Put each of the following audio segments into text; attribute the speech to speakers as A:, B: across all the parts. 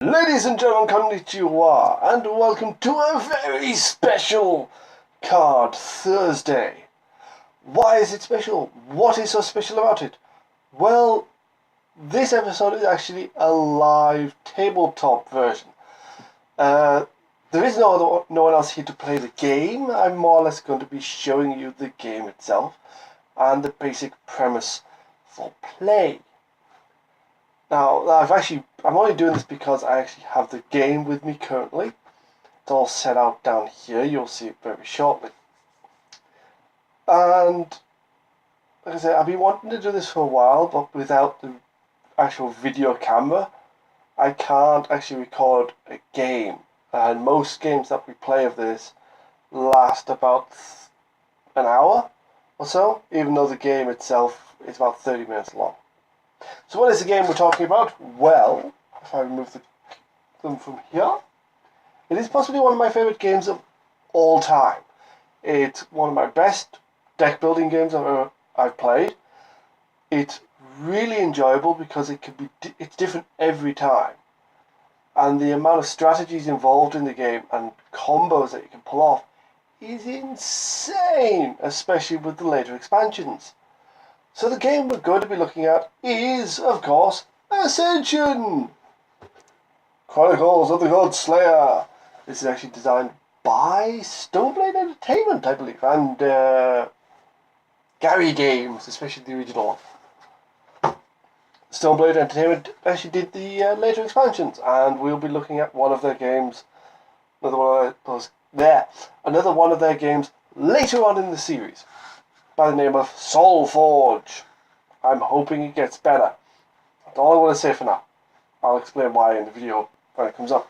A: Ladies and gentlemen, konnichiwa, and welcome to a very special Card Thursday. Why is it special? What is so special about it? Well, this episode is actually a live tabletop version. There is no one else here to play the game. I'm more or less going to be showing you the game itself and the basic premise for play. Now, I'm only doing this because I actually have the game with me currently. It's all set out down here. You'll see it very shortly. And, like I said, I've been wanting to do this for a while, but without the actual video camera, I can't actually record a game. And most games that we play of this last about an hour or so, even though the game itself is about 30 minutes long. So what is the game we're talking about? Well, if I remove them from here, it is possibly one of my favourite games of all time. It's one of my best deck building games I've played. It's really enjoyable because it's different every time. And the amount of strategies involved in the game and combos that you can pull off is insane, especially with the later expansions. So the game we're going to be looking at is, of course, Ascension! Chronicles of the God Slayer. This is actually designed by Stoneblade Entertainment, I believe, and Gary Games, especially the original one. Stoneblade Entertainment actually did the later expansions, and we'll be looking at one of their games, another one of their games later on in the series, by the name of Soulforge. I'm hoping it gets better. That's all I want to say for now. I'll explain why in the video when it comes up.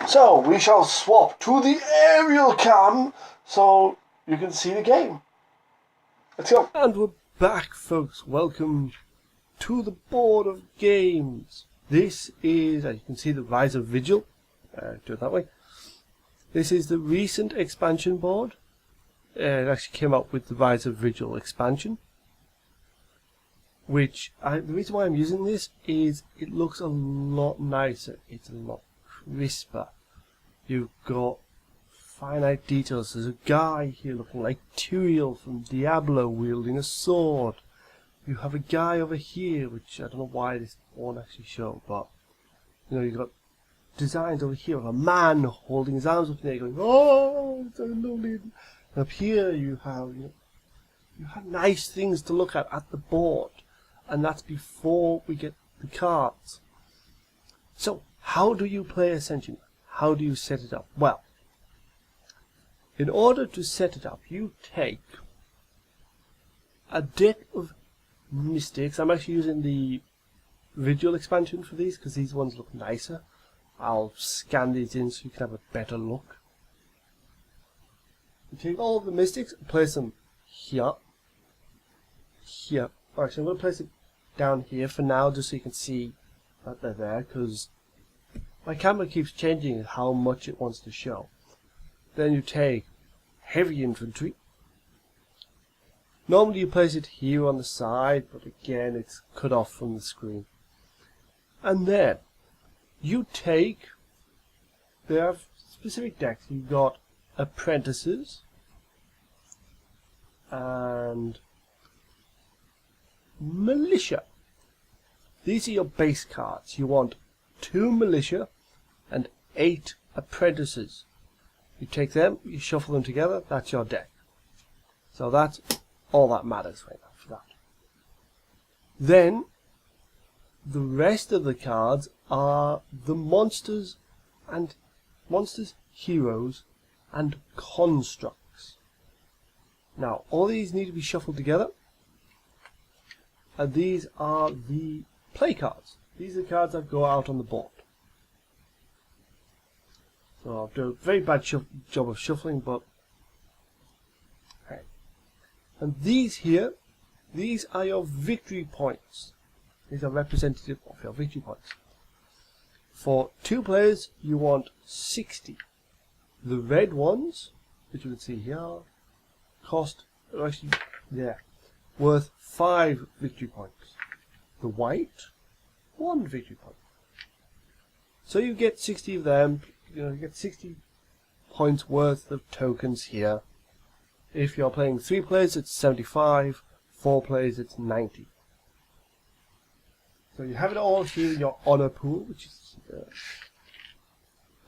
A: So, we shall swap to the aerial cam so you can see the game. Let's go. And we're back, folks. Welcome to the board of games. This is, as you can see, the Rise of Vigil. Do it that way. This is the recent expansion board. It actually came out with the Rise of Vigil expansion, which the reason why I'm using this is it looks a lot nicer. It's a lot crisper. You've got finite details. There's a guy here looking like Tyrael from Diablo wielding a sword. You have a guy over here, which I don't know why this won't actually show, but you know, you've got designs over here of a man holding his arms up in the air going, "Oh, it's so lovely." Up here you have nice things to look at the board, and that's before we get the cards. So how do you play Ascension? How do you set it up? Well, in order to set it up, you take a deck of mystics. I'm actually using the Vigil expansion for these because these ones look nicer. I'll scan these in so you can have a better look. You take all of the mystics and place them here. Here. Alright, so I'm going to place it down here for now just so you can see that they're there, because my camera keeps changing how much it wants to show. Then you take heavy infantry. Normally you place it here on the side, but again it's cut off from the screen. And then you take, they have specific decks. You've got apprentices and militia. These are your base cards. You want 2 militia and 8 apprentices. You take them, you shuffle them together, that's your deck. So that's all that matters right now for that. Then the rest of the cards are the monsters, heroes, and constructs. Now, all these need to be shuffled together, and these are the play cards. These are the cards that go out on the board. So I'll do a very bad job of shuffling, but okay. And these here, these are your victory points. These are representative of your victory points. For 2 players, you want 60. The red ones, which you can see here, worth 5 victory points. The white, 1 victory point. So you get 60 of them. You get 60 points worth of tokens here. If you're playing 3 players, it's 75. 4 players, it's 90. So you have it all here in your honor pool, which is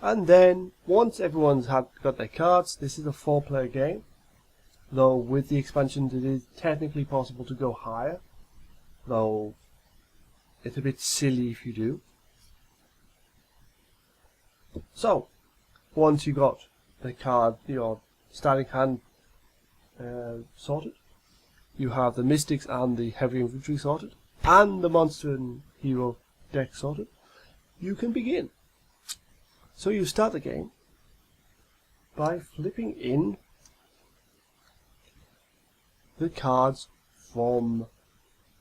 A: and then once everyone's got their cards, this is a 4-player game. Though with the expansions, it is technically possible to go higher. Though it's a bit silly if you do. So once you got the card, your starting hand sorted, you have the Mystics and the Heavy Infantry sorted, and the Monster and Hero deck sorted, you can begin. So you start the game by flipping in the cards from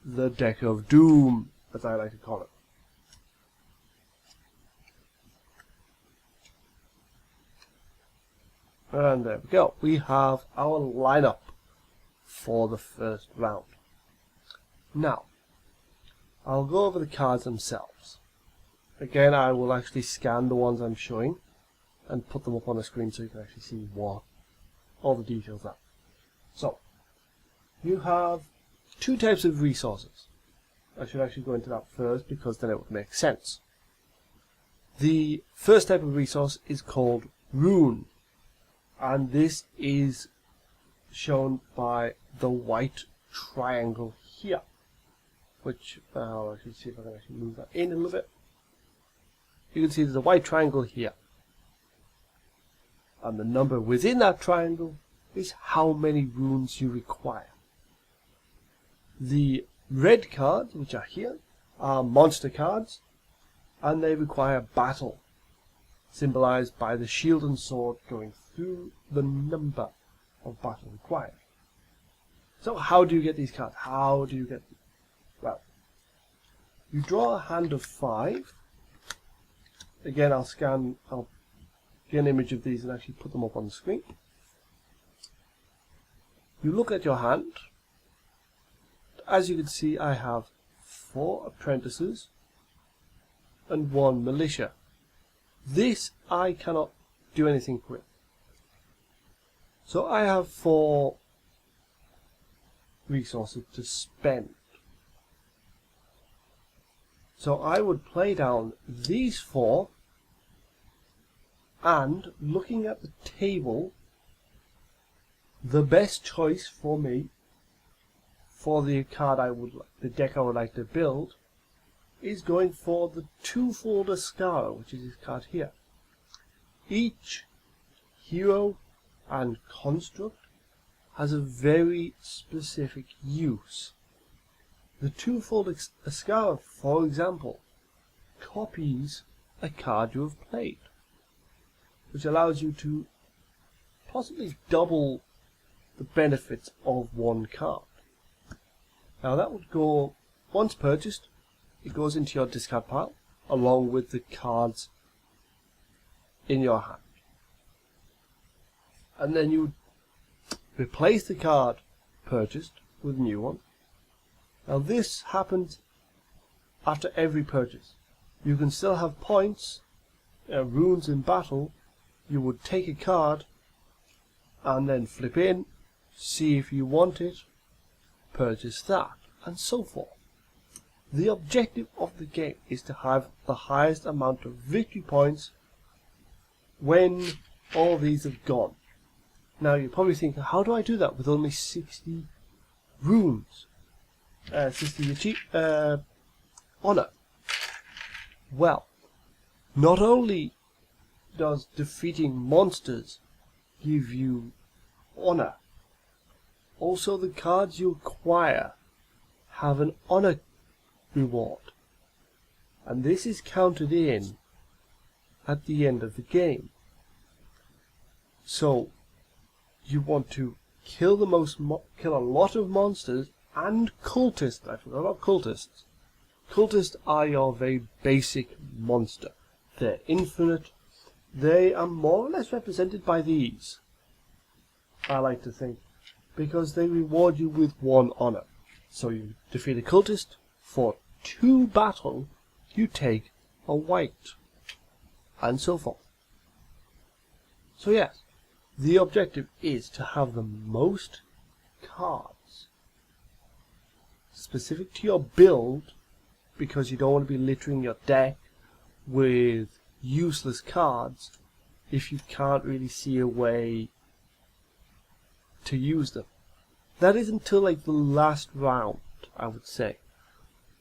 A: the Deck of Doom, as I like to call it. And there we go. We have our lineup for the first round. Now, I'll go over the cards themselves. Again, I will actually scan the ones I'm showing and put them up on the screen so you can actually see what all the details are. So, you have 2 types of resources. I should actually go into that first because then it would make sense. The first type of resource is called Rune, and this is shown by the white triangle here, which I'll actually see if I can actually move that in a little bit. You can see there's a white triangle here, and the number within that triangle is how many runes you require. The red cards, which are here, are monster cards, and they require battle, symbolized by the shield and sword going through the number of battle required. So how do you get these cards? How do you get them? Well, you draw a hand of 5. Again, I'll get an image of these and actually put them up on the screen. You look at your hand. As you can see, I have 4 apprentices and 1 militia. This I cannot do anything with. So I have 4 resources to spend. So I would play down these 4, and looking at the table, the best choice for me for the deck I would like to build is going for the 2-fold Ascara, which is this card here. Each hero and construct has a very specific use. The 2-fold Ascara, for example, copies a card you have played, which allows you to possibly double the benefits of 1 card. Now that would go, once purchased, it goes into your discard pile along with the cards in your hand. And then you replace the card purchased with a new one. Now this happens after every purchase. You can still have points, runes in battle. You would take a card and then flip in, see if you want it, purchase that, and so forth. The objective of the game is to have the highest amount of victory points when all these have gone. Now you're probably thinking, how do I do that with only 60 runes? 60 honor. Well, not only does defeating monsters give you honor, also the cards you acquire have an honor reward, and this is counted in at the end of the game. So you want to kill a lot of monsters and cultists. I forgot about cultists. Cultists are your very basic monster. They're infinite. They are more or less represented by these, I like to think, because they reward you with 1 honor. So you defeat a cultist, for 2 battle, you take a white.
B: and so forth. So yes, the objective is to have the most cards specific to your build, because you don't want to be littering your deck with useless cards if you can't really see a way to use them. That is until like the last round, I would say.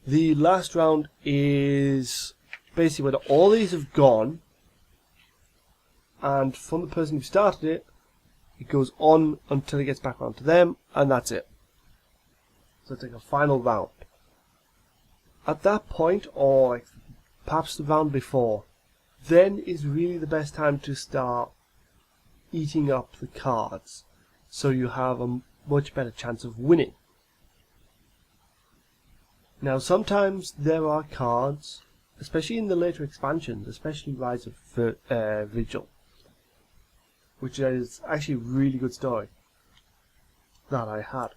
B: The last round is basically when all these have gone, and from the person who started it, it goes on until it gets back around to them, and that's it. So it's like a final round. At that point, or like perhaps the round before, then is really the best time to start eating up the cards, so you have a much better chance of winning. Now sometimes there are cards, especially in the later expansions, especially Rise of Vigil, which is actually a really good story that I had.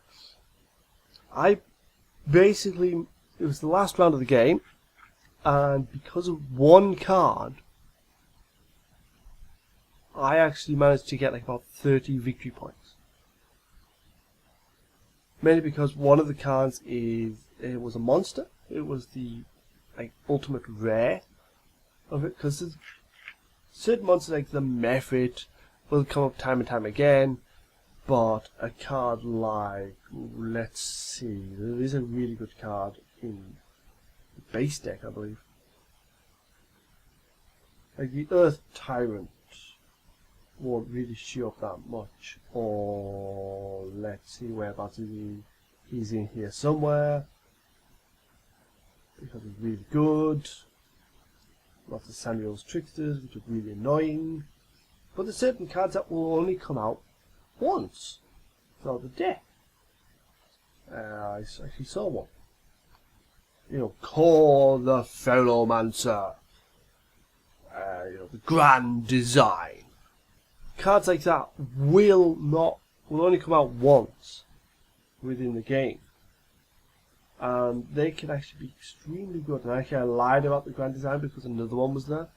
B: It was the last round of the game, and because of one card, I actually managed to get like about 30 victory points. Mainly because one of the cards it was a monster. It was the like ultimate rare of it, because certain monsters like the Mephit will come up time and time again, but a card like, let's see, there is a really good card in the base deck, I believe. Like the Earth Tyrant won't really show up that much. Or let's see, whereabouts is he? He's in here somewhere, because it's really good. Lots of Samuel's Tricksters, which are really annoying. But there's certain cards that will only come out once throughout the deck. I actually saw one. You know, Core the Ferromancer. The Grand Design. Cards like that will only come out once within the game. And they can actually be extremely good. And actually I lied about the Grand Design because another one was there.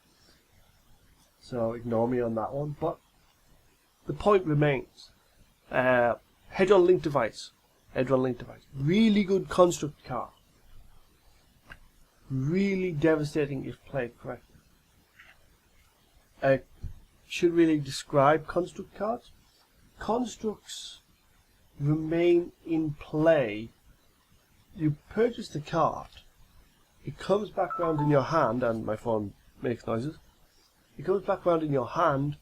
B: So ignore me on that one. But the point remains. Hedron Link Device. Really good construct card. Really devastating if played correctly. Should really describe construct cards. Constructs remain in play. You purchase the card. It comes back round in your hand, and my phone makes noises. It comes back round in your hand,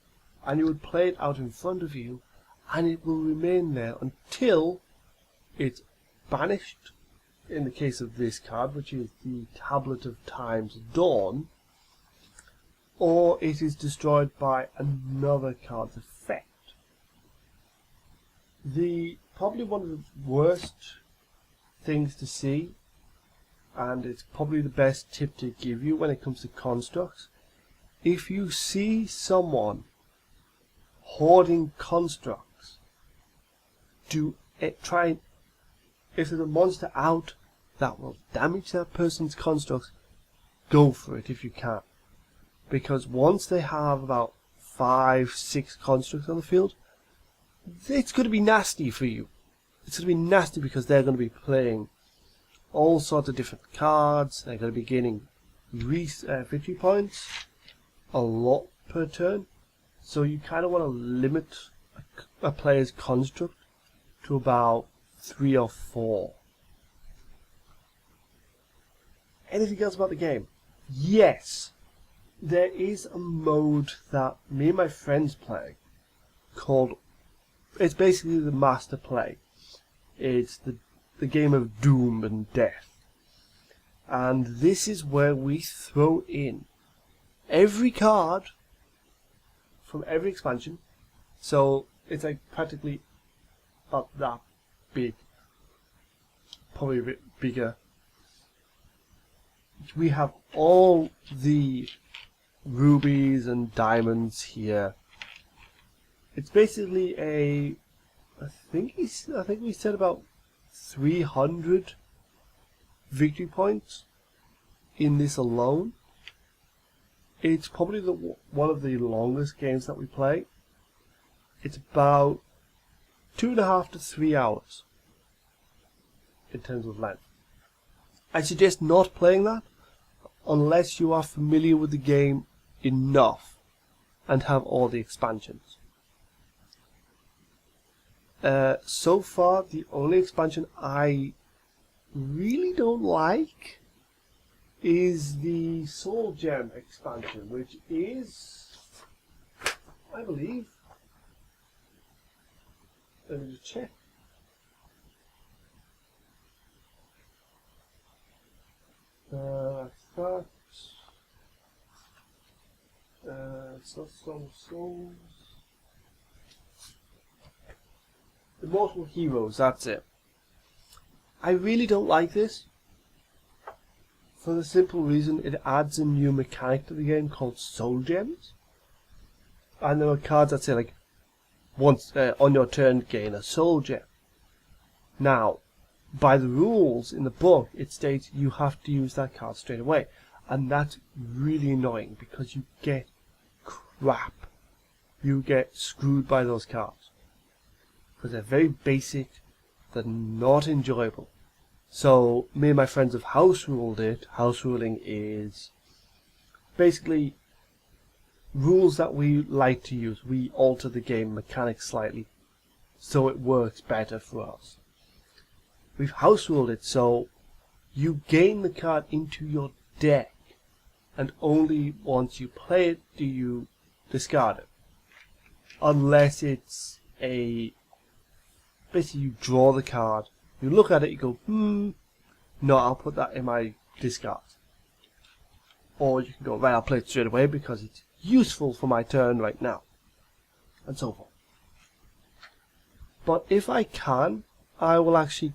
B: and you would play it out in front of you, and it will remain there until it's banished, in the case of this card, which is the Tablet of Time's Dawn, or it is destroyed by another card's effect. Probably one of the worst things to see, and it's probably the best tip to give you when it comes to constructs. If you see someone hoarding constructs, if there's a monster out that will damage that person's constructs, go for it if you can. Because once they have about 5-6 constructs on the field, it's going to be nasty for you. It's going to be nasty because they're going to be playing all sorts of different cards. They're going to be gaining victory points a lot per turn. So you kind of want to limit a player's construct to about 3 or 4. Anything else about the game? Yes. There is a mode that me and my friends play called, it's basically the Master Play. It's the game of doom and death. And this is where we throw in every card from every expansion. So it's like practically about that big. Probably a bit bigger. We have all the rubies and diamonds here. It's basically I think we said about 300 victory points in this alone. It's probably one of the longest games that we play. It's about 2.5 to 3 hours in terms of length. I suggest not playing that unless you are familiar with the game enough and have all the expansions. So far, the only expansion I really don't like is the Soul Gem expansion, which is, I believe, let me just check. I thought it's not Song of Souls. Immortal Heroes, that's it. I really don't like this for the simple reason it adds a new mechanic to the game called Soul Gems. And there are cards that say like, once on your turn gain a Soul Gem. Now, by the rules in the book, it states you have to use that card straight away. And that's really annoying because you get crap. You get screwed by those cards. Because they're very basic, they're not enjoyable. So, me and my friends have house ruled it. House ruling is basically rules that we like to use. We alter the game mechanics slightly so it works better for us. We've house ruled it so you gain the card into your deck and only once you play it do you discard it. Unless it's basically you draw the card, you look at it, you go, no, I'll put that in my discard. Or you can go, right, I'll play it straight away because it's useful for my turn right now. And so forth. But if I can, I will actually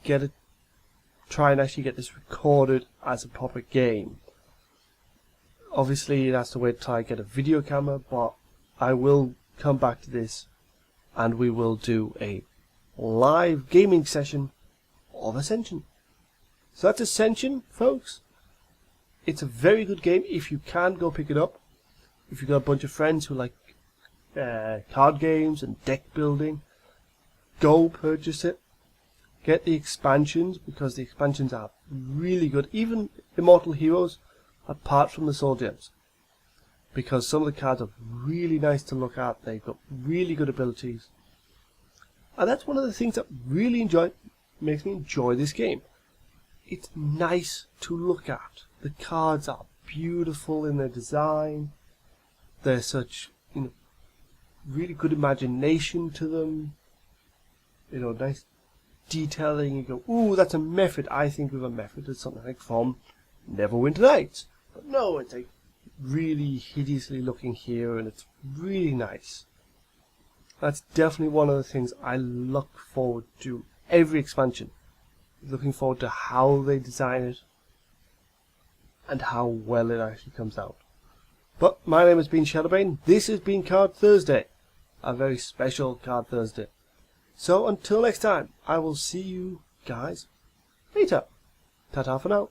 B: try and actually get this recorded as a proper game. Obviously, that's the way to try and get a video camera, but I will come back to this and we will do a live gaming session of Ascension. So that's Ascension, folks. It's a very good game. If you can, go pick it up. If you've got a bunch of friends who like card games and deck building, go purchase it. Get the expansions, because the expansions are really good. Even Immortal Heroes, apart from the Soul Gems. Because some of the cards are really nice to look at. They've got really good abilities. And that's one of the things that really makes me enjoy this game. It's nice to look at. The cards are beautiful in their design. There's such, really good imagination to them. Nice detailing. You go, ooh, that's a method. I think of a method as something like from Neverwinter Nights. But no, it's like really hideously looking here, and it's really nice. That's definitely one of the things I look forward to every expansion. Looking forward to how they design it and how well it actually comes out. But my name has been Shadowbane. This has been Card Thursday, a very special Card Thursday. So until next time, I will see you guys later. Ta-ta for now.